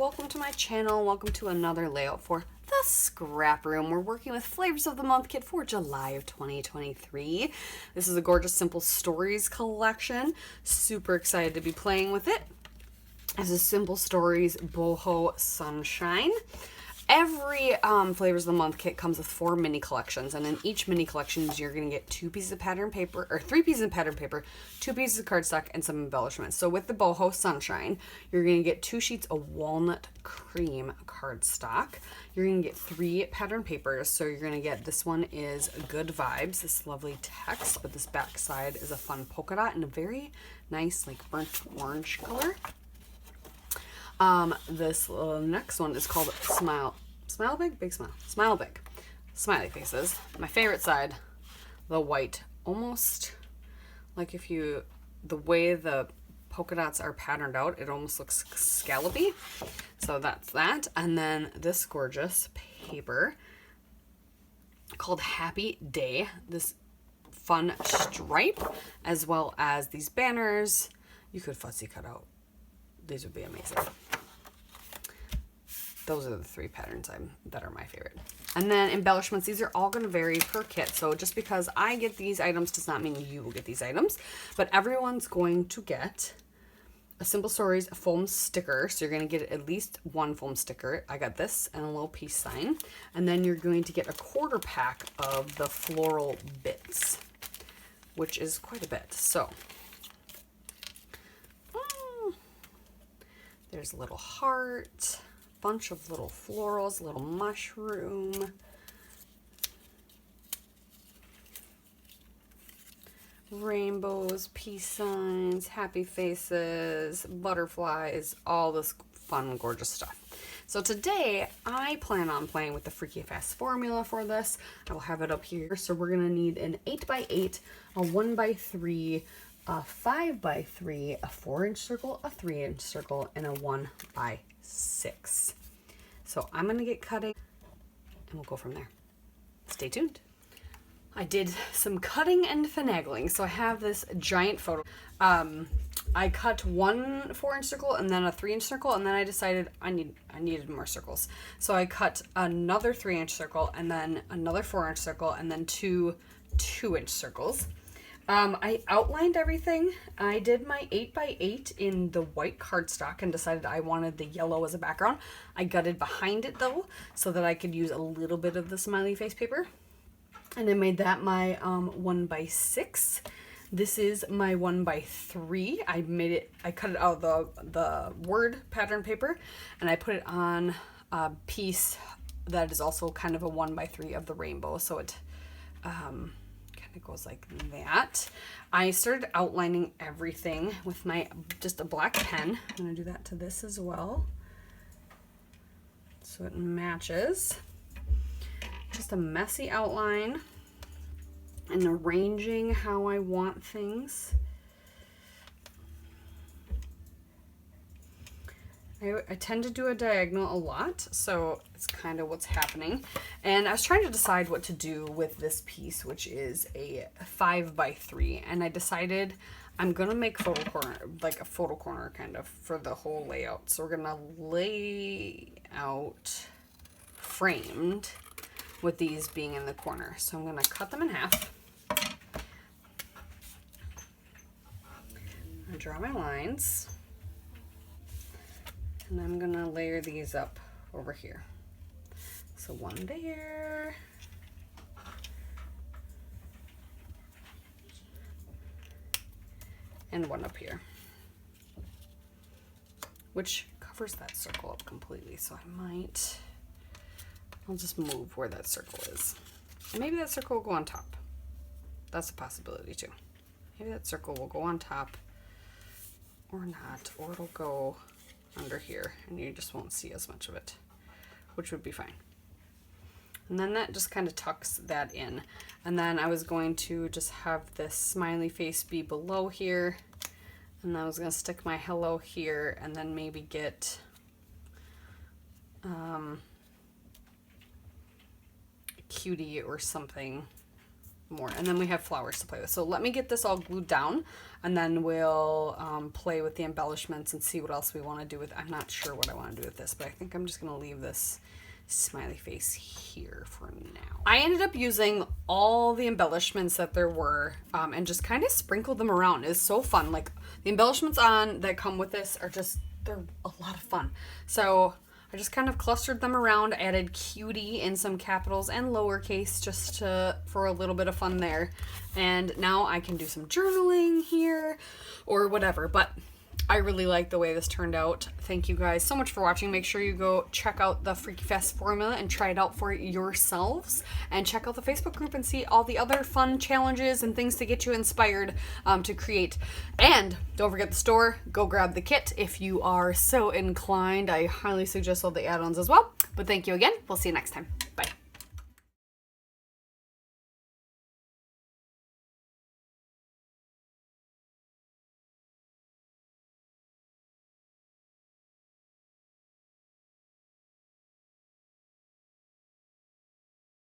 welcome to my channel. Welcome to another layout for the Scrap Room. We're working with Flavors of the Month kit for July of 2023. This is a gorgeous Simple Stories collection. Super excited to be playing with it. This is Simple Stories Boho Sunshine. Every Flavors of the Month kit comes with 4 mini collections, and in each mini collection you're going to get 2 pieces of pattern paper, or 3 pieces of pattern paper, 2 pieces of cardstock, and some embellishments. So with the Boho Sunshine, you're going to get 2 sheets of walnut cream cardstock. You're going to get 3 pattern papers. So you're going to get, this one is Good Vibes, this lovely text, but this back side is a fun polka dot in a very nice like burnt orange color. This next one is called Smile Big, Big Smile. Smile Big. Smiley faces. My favorite side, the white. Almost like the way the polka dots are patterned out, it almost looks scallopy. So that's that. And then this gorgeous paper called Happy Day. This fun stripe, as well as these banners. You could fussy cut out. These would be amazing. Those are the 3 patterns that are my favorite. And then embellishments, these are all going to vary per kit. So just because I get these items does not mean you will get these items. But everyone's going to get a Simple Stories foam sticker. So you're going to get at least 1 foam sticker. I got this and a little peace sign. And then you're going to get a quarter pack of the floral bits, which is quite a bit. So there's a little heart, bunch of little florals, little mushroom, rainbows, peace signs, happy faces, butterflies, all this fun, gorgeous stuff. So today I plan on playing with the Freaky Fast formula for this. I will have it up here. So we're gonna need an 8x8, a 1x3, a 5x3, a 4-inch circle, a 3-inch circle, and a 1x6. So I'm going to get cutting and we'll go from there. Stay tuned. I did some cutting and finagling. So I have this giant photo. I cut 1 4-inch circle and then a 3-inch circle, and then I decided I needed more circles. So I cut another 3-inch circle and then another 4-inch circle and then 2 2-inch circles. I outlined everything. I did my 8x8 in the white cardstock and decided I wanted the yellow as a background. I gutted behind it though, so that I could use a little bit of the smiley face paper. And I made that my 1x6. This is my 1x3. I cut it out of the word pattern paper, and I put it on a piece that is also kind of a 1x3 of the rainbow. So it, it goes like that. I started outlining everything with just a black pen. I'm going to do that to this as well, so it matches. Just a messy outline and arranging how I want things. I tend to do a diagonal a lot, so it's kind of what's happening. And I was trying to decide what to do with this piece, which is a 5x3, and I decided I'm gonna make photo corner, like a photo corner kind of for the whole layout. So we're gonna lay out framed with these being in the corner. So I'm gonna cut them in half. I draw my lines. And I'm gonna layer these up over here. So 1 there. And 1 up here. Which covers that circle up completely. So I'll just move where that circle is. And maybe that circle will go on top. That's a possibility too. Maybe that circle will go on top or not, or it'll go under here and you just won't see as much of it, which would be fine. And then that just kind of tucks that in. And then I was going to just have this smiley face be below here, and I was going to stick my hello here, and then maybe get a cutie or something more. And then we have flowers to play with. So let me get this all glued down, and then we'll play with the embellishments and see what else we want to do with. I'm not sure what I want to do with this, but I think I'm just going to leave this smiley face here for now. I ended up using all the embellishments that there were and just kind of sprinkled them around. It's so fun. Like, the embellishments that come with this are just, they're a lot of fun. So I just kind of clustered them around, added cutie in some capitals and lowercase just for a little bit of fun there. And now I can do some journaling here or whatever, but I really like the way this turned out. Thank you guys so much for watching. Make sure you go check out the Freaky Fest formula and try it out for yourselves. And check out the Facebook group and see all the other fun challenges and things to get you inspired to create. And don't forget the store. Go grab the kit if you are so inclined. I highly suggest all the add-ons as well. But thank you again. We'll see you next time.